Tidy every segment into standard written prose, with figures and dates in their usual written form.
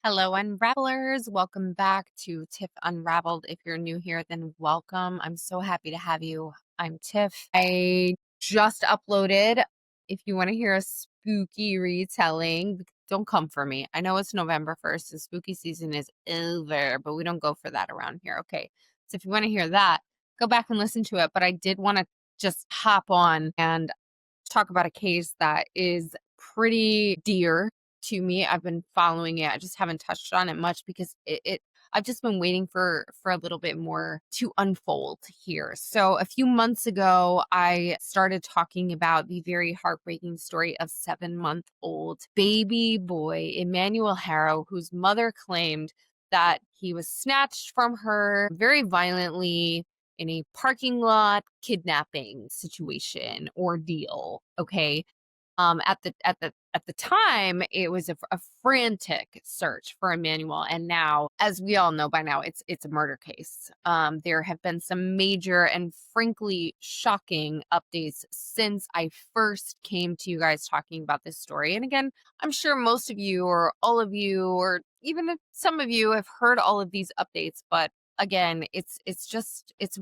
Hello, Unravelers. Welcome back to Tiff Unraveled. If you're new here, then welcome. I'm so happy to have you. I'm Tiff. I just uploaded. If you want to hear a spooky retelling, don't come for me. I know it's November 1st and spooky season is over, but we don't go for that around here. Okay. So if you want to hear that, go back and listen to it. But I did want to just hop on and talk about a case that is pretty dear to me. I've been following it. I just haven't touched on it much because I've just been waiting for a little bit more to unfold here. So a few months ago, I started talking about the very heartbreaking story of 7-month-old baby boy Emmanuel Haro, whose mother claimed that he was snatched from her very violently in a parking lot kidnapping situation ordeal. Okay. At the time, it was a frantic search for Emmanuel, and now, as we all know by now, it's a murder case. There have been some major and frankly shocking updates since I first came to you guys talking about this story. And again, I'm sure most of you, or all of you, or even if some of you have heard all of these updates, but again, it's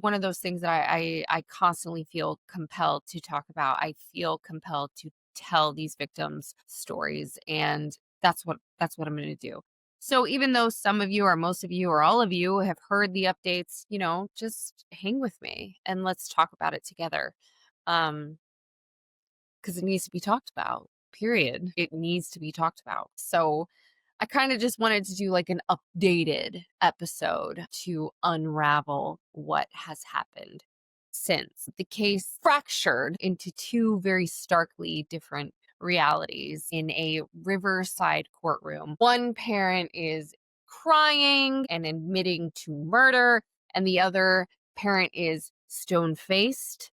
one of those things that I constantly feel compelled to talk about. I feel compelled to tell these victims stories, and that's what I'm going to do. So even though some of you or most of you or all of you have heard the updates, just hang with me and let's talk about it together. Because it needs to be talked about. Period. It needs to be talked about. So I kind of just wanted to do like an updated episode to unravel what has happened since the case fractured into two very starkly different realities in a Riverside courtroom. One parent is crying and admitting to murder, and the other parent is stone-faced,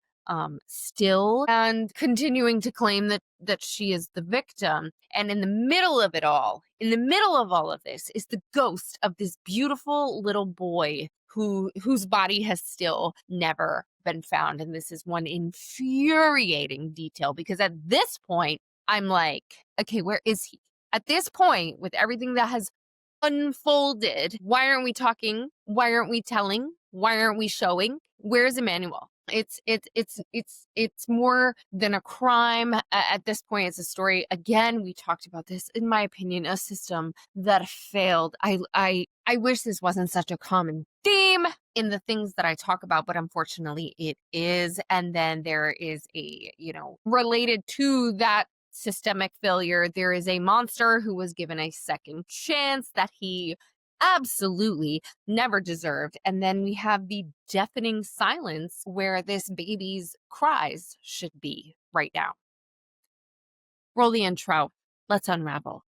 still, and continuing to claim that she is the victim. And in the middle of it all, in the middle of all of this, is the ghost of this beautiful little boy whose body has still never been found. And this is one infuriating detail because at this point, I'm like, okay, where is he? At this point, with everything that has unfolded, why aren't we talking? Why aren't we telling? Why aren't we showing? Where's Emmanuel? It's more than a crime. At this point, it's a story. Again, we talked about this. In my opinion, a system that failed. I wish this wasn't such a common theme in the things that I talk about, but unfortunately, it is. And then there is related to that systemic failure, there is a monster who was given a second chance that he absolutely never deserved. And then we have the deafening silence where this baby's cries should be right now. Roll the intro. Let's unravel.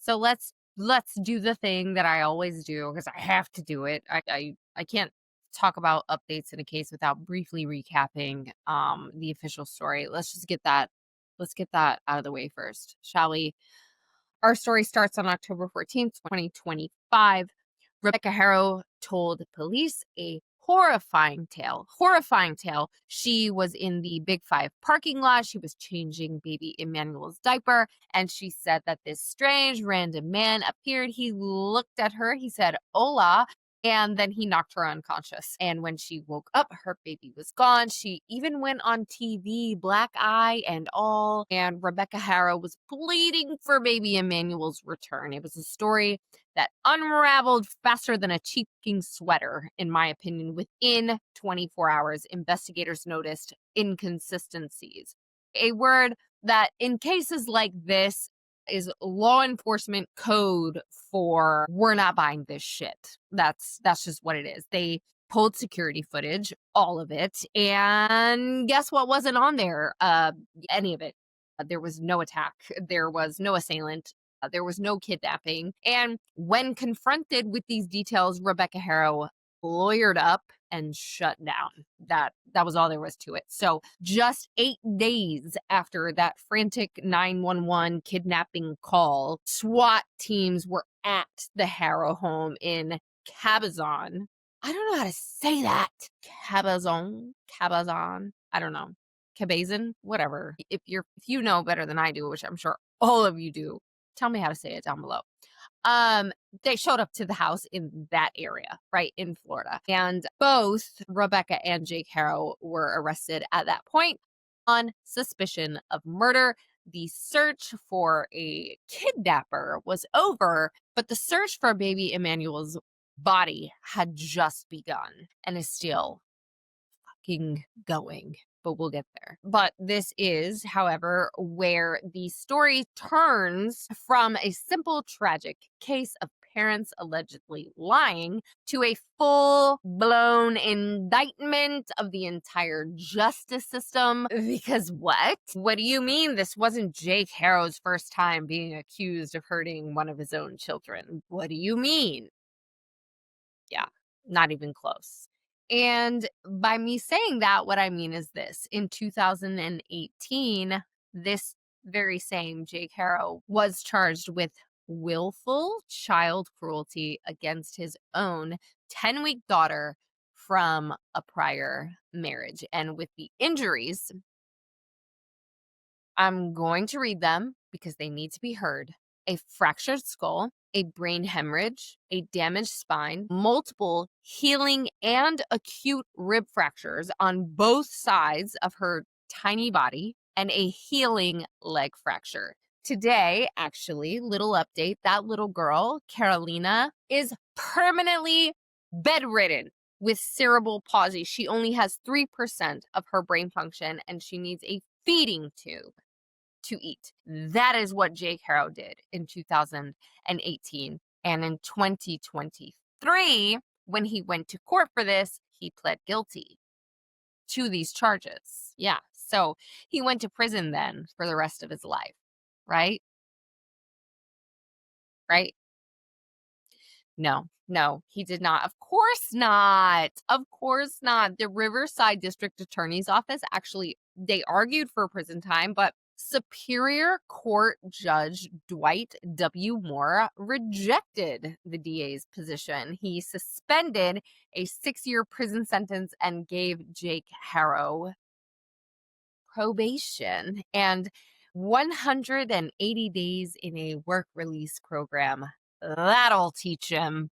So let's do the thing that I always do because I have to do it. I can't talk about updates in a case without briefly recapping the official story. Let's get that out of the way first, shall we? Our story starts on October 14th, 2025. Rebecca Haro told police a horrifying tale. She was in the Big Five parking lot. She was changing baby Emmanuel's diaper, and she said that this strange random man appeared. He looked at her. He said, "Hola." And then he knocked her unconscious. And when she woke up, her baby was gone. She even went on TV, black eye and all. And Rebecca Haro was pleading for baby Emmanuel's return. It was a story that unraveled faster than a cheap-looking sweater, in my opinion. Within 24 hours, investigators noticed inconsistencies. A word that in cases like this is law enforcement code for we're not buying this shit. That's just what it is. They pulled security footage, all of it, and guess what wasn't on there? Any of it. There was no attack. There was no assailant. There was no kidnapping. And when confronted with these details, Rebecca Haro lawyered up and shut down. That was all there was to it. So just 8 days after that frantic 911 kidnapping call, SWAT teams were at the Haro home in Cabazon. I don't know how to say that. Cabazon. I don't know. Cabazon, whatever. If you know better than I do, which I'm sure all of you do, tell me how to say it down below. They showed up to the house in that area, right, in Florida. And both Rebecca and Jake Haro were arrested at that point on suspicion of murder. The search for a kidnapper was over, but the search for baby Emmanuel's body had just begun and is still fucking going. But we'll get there. But this is, however, where the story turns from a simple tragic case of parents allegedly lying to a full-blown indictment of the entire justice system. Because what? What do you mean this wasn't Jake Haro's first time being accused of hurting one of his own children? What do you mean? Yeah, not even close. And by me saying that, what I mean is this. In 2018, this very same Jake Haro was charged with willful child cruelty against his own 10-week daughter from a prior marriage. And with the injuries, I'm going to read them because they need to be heard. A fractured skull, a brain hemorrhage, a damaged spine, multiple healing and acute rib fractures on both sides of her tiny body, and a healing leg fracture. Today, actually, little update, that little girl, Carolina, is permanently bedridden with cerebral palsy. She only has 3% of her brain function, and she needs a feeding tube to eat. That is what Jake Haro did in 2018. And in 2023, when he went to court for this, he pled guilty to these charges. Yeah. So he went to prison then for the rest of his life. Right? Right? No, he did not. Of course not. Of course not. The Riverside District Attorney's Office actually, they argued for prison time, but Superior Court Judge Dwight W. Moore rejected the DA's position. He suspended a 6-year prison sentence and gave Jake Haro probation and 180 days in a work release program. That'll teach him.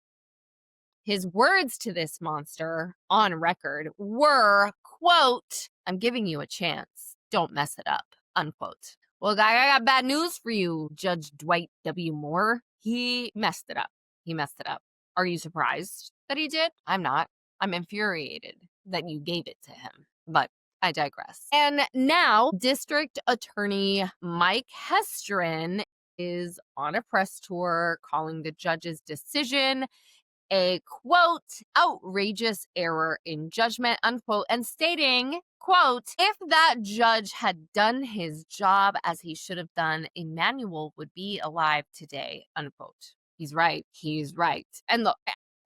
His words to this monster on record were, quote, "I'm giving you a chance. Don't mess it up," unquote. Well, I got bad news for you, Judge Dwight W. Moore. He messed it up. He messed it up. Are you surprised that he did? I'm not. I'm infuriated that you gave it to him. But I digress. And now, District Attorney Mike Hestrin is on a press tour calling the judge's decision a, quote, outrageous error in judgment, unquote, and stating, quote, "If that judge had done his job as he should have done, Emmanuel would be alive today," unquote. He's right. He's right. And look,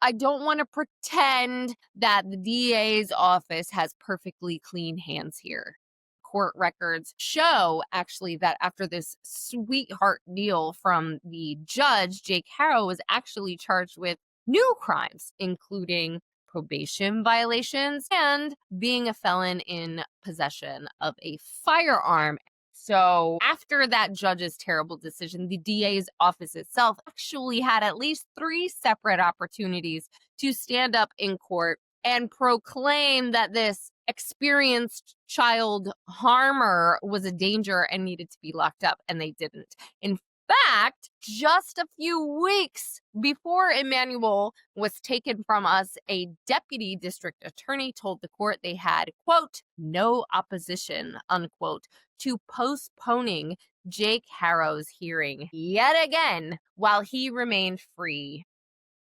I don't want to pretend that the DA's office has perfectly clean hands here. Court records show actually that after this sweetheart deal from the judge, Jake Haro was actually charged with new crimes, including probation violations and being a felon in possession of a firearm. So after that judge's terrible decision, the DA's office itself actually had at least 3 separate opportunities to stand up in court and proclaim that this experienced child harmer was a danger and needed to be locked up, and they didn't. In fact, just a few weeks before Emmanuel was taken from us, a deputy district attorney told the court they had, quote, "no opposition," unquote, to postponing Jake Haro's hearing yet again while he remained free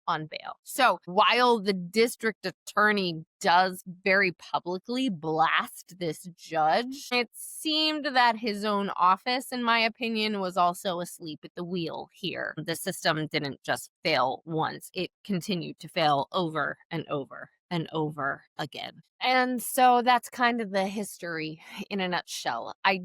on bail. So while the district attorney does very publicly blast this judge, it seemed that his own office, in my opinion, was also asleep at the wheel here. The system didn't just fail once, it continued to fail over and over and over again. And so that's kind of the history in a nutshell. I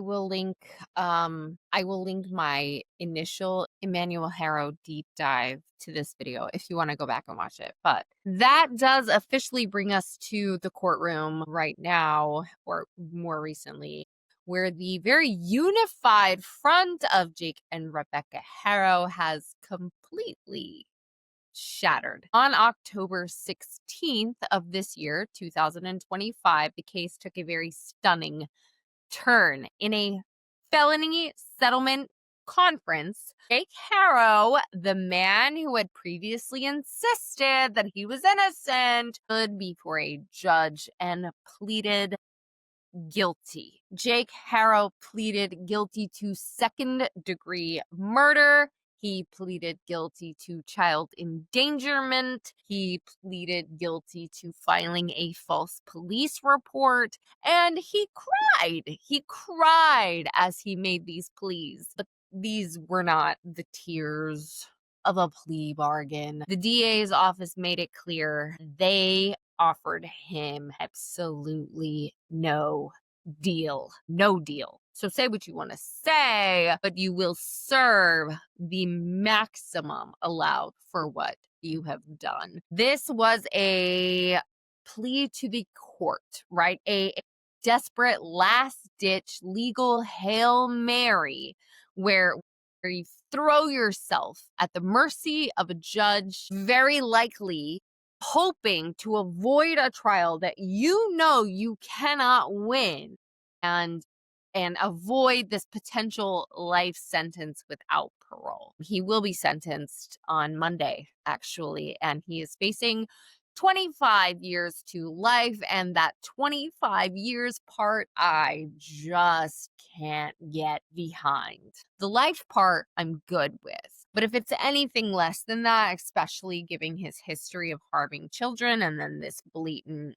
will link my initial Emmanuel Haro deep dive to this video if you want to go back and watch it. But that does officially bring us to the courtroom right now, or more recently, where the very unified front of Jake and Rebecca Haro has completely shattered. On October 16th of this year, 2025, the case took a very stunning turn. In a felony settlement conference, Jake Haro, the man who had previously insisted that he was innocent, stood before a judge and pleaded guilty. Jake Haro pleaded guilty to second-degree murder. He pleaded guilty to child endangerment. He pleaded guilty to filing a false police report. And he cried. He cried as he made these pleas. But these were not the tears of a plea bargain. The DA's office made it clear they offered him absolutely no deal. No deal. So say what you want to say, but you will serve the maximum allowed for what you have done. This was a plea to the court, right? A desperate last-ditch legal Hail Mary where you throw yourself at the mercy of a judge, very likely hoping to avoid a trial that you know you cannot win, and avoid this potential life sentence without parole. He will be sentenced on Monday, actually, and he is facing 25 years to life, and that 25 years part I just can't get behind. The life part I'm good with, but if it's anything less than that, especially given his history of harming children and then this blatant,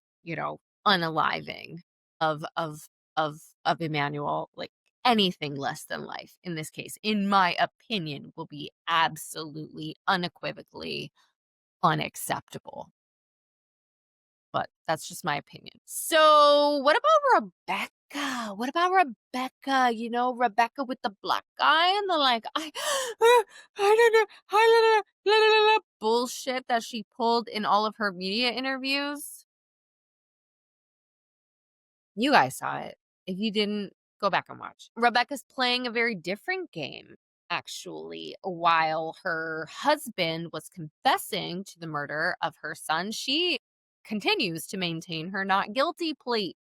unaliving of Emmanuel, like anything less than life in this case, in my opinion, will be absolutely unequivocally unacceptable. But that's just my opinion. So what about Rebecca? What about Rebecca? Rebecca with the black eye and the I don't know, bullshit that she pulled in all of her media interviews. You guys saw it. If you didn't, go back and watch. Rebecca's playing a very different game, actually. While her husband was confessing to the murder of her son, she continues to maintain her not guilty plea.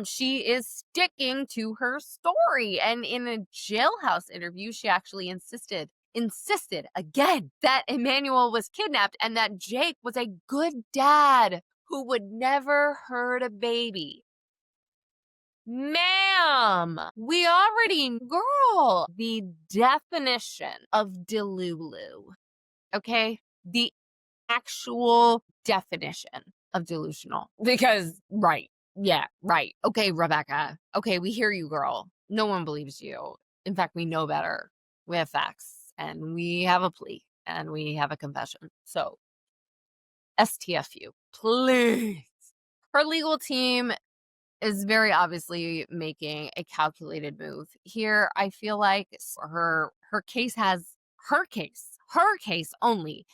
She is sticking to her story. And in a jailhouse interview, she actually insisted again that Emmanuel was kidnapped and that Jake was a good dad who would never hurt a baby. Ma'am, we already, girl, the definition of delulu, okay? The actual definition of delusional. Because, right, yeah, right. Okay, Rebecca. Okay, we hear you, girl. No one believes you. In fact, we know better. We have facts, and we have a plea, and we have a confession. So, STFU, please. Her legal team is very obviously making a calculated move here. I feel like her case only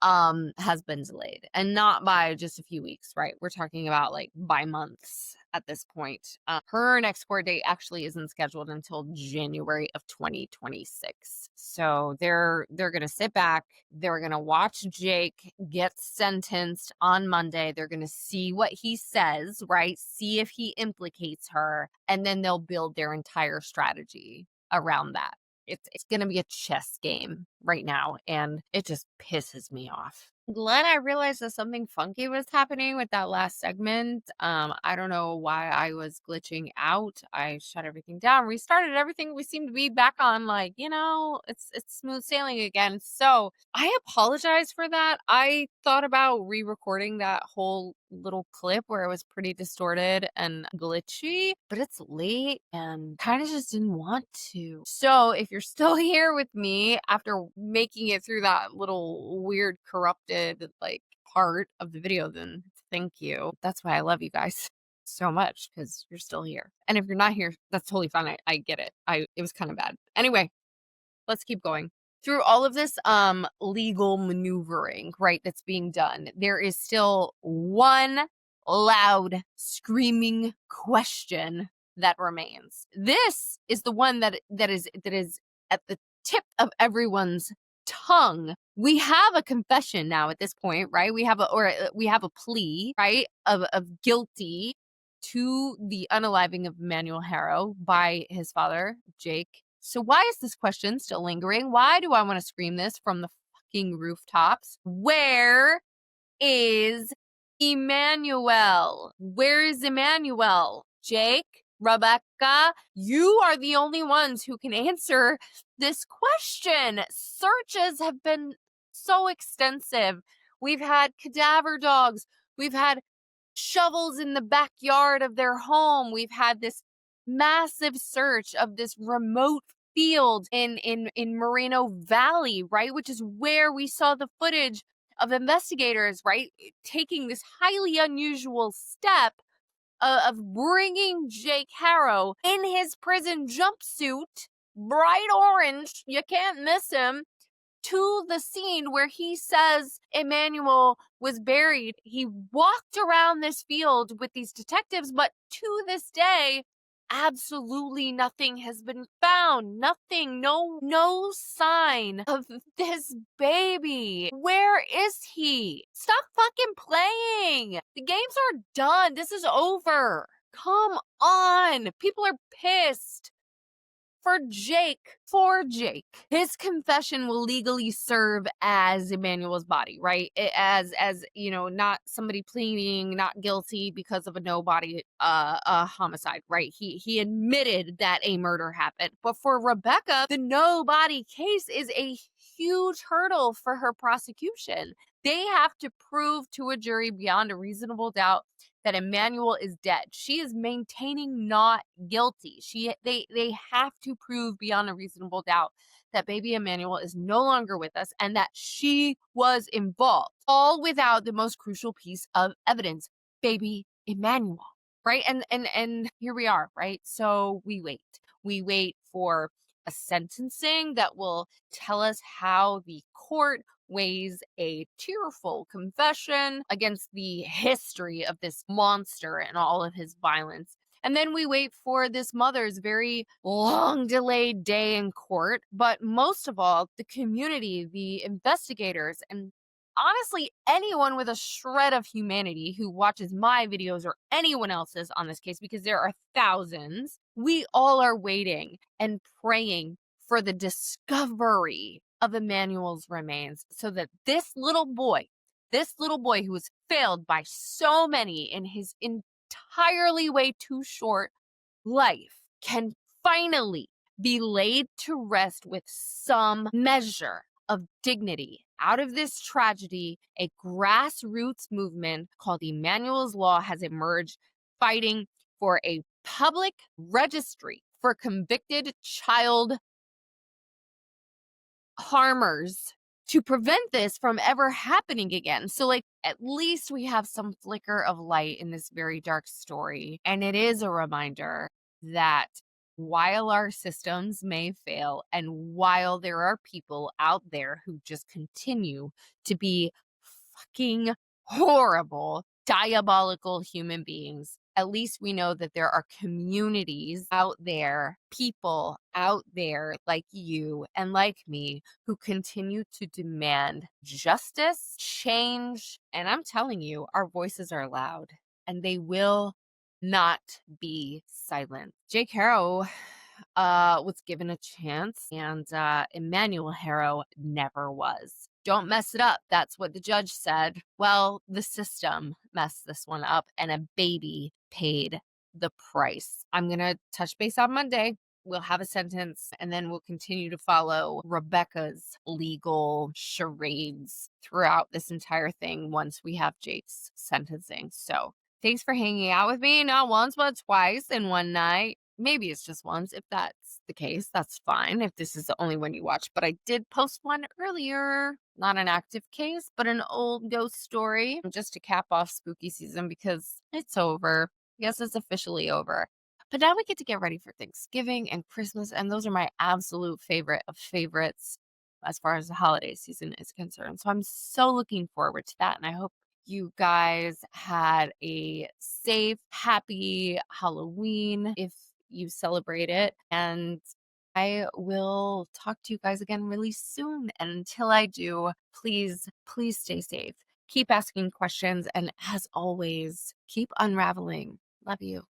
has been delayed, and not by just a few weeks, right? We're talking about like by months at this point. Her next court date actually isn't scheduled until January of 2026. So they're gonna sit back, they're gonna watch Jake get sentenced on Monday. They're gonna see what he says, right? See if he implicates her, and then they'll build their entire strategy around that. It's gonna be a chess game right now, and it just pisses me off. Glad I realized that something funky was happening with that last segment. I don't know why I was glitching out. I shut everything down, restarted everything. We seem to be back on, like, it's smooth sailing again. So I apologize for that. I thought about re-recording that whole little clip where it was pretty distorted and glitchy, but it's late and kind of just didn't want to. So if you're still here with me after making it through that little weird corrupted like part of the video, then thank you. That's why I love you guys so much, because you're still here. And if you're not here, that's totally fine. I get it. It was kind of bad. Anyway, let's keep going. Through all of this legal maneuvering, right, that's being done, there is still one loud screaming question that remains. This is the one that is at the tip of everyone's tongue. We have a confession now at this point, right? We have a plea, right, of guilty to the unaliving of Emmanuel Haro by his father, Jake. So why is this question still lingering? Why do I want to scream this from the fucking rooftops? Where is Emmanuel? Where is Emmanuel? Jake, Rebecca, you are the only ones who can answer this question. Searches have been so extensive. We've had cadaver dogs. We've had shovels in the backyard of their home. We've had this massive search of this remote field in Moreno Valley, right? Which is where we saw the footage of investigators, right? Taking this highly unusual step of bringing Jake Haro in his prison jumpsuit, bright orange, you can't miss him, to the scene where he says Emmanuel was buried. He walked around this field with these detectives, but to this day, absolutely nothing has been found. Nothing, no sign of this baby. Where is he? Stop fucking playing. The games are done. This is over. Come on. People are pissed. For Jake, his confession will legally serve as Emmanuel's body, right? As not somebody pleading not guilty because of a no body homicide, right? He admitted that a murder happened. But for Rebecca, the no body case is a huge hurdle for her prosecution. They have to prove to a jury beyond a reasonable doubt that Emmanuel is dead. She is maintaining not guilty. They have to prove beyond a reasonable doubt that baby Emmanuel is no longer with us and that she was involved, all without the most crucial piece of evidence, baby Emmanuel, right? And here we are, right? So we wait for a sentencing that will tell us how the court weighs a tearful confession against the history of this monster and all of his violence. And then we wait for this mother's very long delayed day in court. But most of all, the community, the investigators, and honestly, anyone with a shred of humanity who watches my videos or anyone else's on this case, because there are thousands, we all are waiting and praying for the discovery of Emmanuel's remains so that this little boy who was failed by so many in his entirely way too short life can finally be laid to rest with some measure of dignity. Out of this tragedy, a grassroots movement called Emmanuel's Law has emerged, fighting for a public registry for convicted child harmers to prevent this from ever happening again. So, like, at least we have some flicker of light in this very dark story. And it is a reminder that while our systems may fail and while there are people out there who just continue to be fucking horrible, diabolical human beings, at least we know that there are communities out there, people out there like you and like me who continue to demand justice, change, and I'm telling you, our voices are loud and they will not be silent. Jake Haro was given a chance, and Emmanuel Haro never was. Don't mess it up. That's what the judge said. Well, the system messed this one up, and a baby paid the price. I'm going to touch base on Monday. We'll have a sentence, and then we'll continue to follow Rebecca's legal charades throughout this entire thing once we have Jake's sentencing. So thanks for hanging out with me, not once, but twice in one night. Maybe it's just once. If that's the case, that's fine. If this is the only one you watch. But I did post one earlier. Not an active case, but an old ghost story just to cap off spooky season because it's over. Yes, it's officially over. But now we get to get ready for Thanksgiving and Christmas, and those are my absolute favorite of favorites as far as the holiday season is concerned. So I'm so looking forward to that, and I hope you guys had a safe, happy Halloween if you celebrate it. And I will talk to you guys again really soon. And until I do, please, please stay safe. Keep asking questions. And as always, keep unraveling. Love you.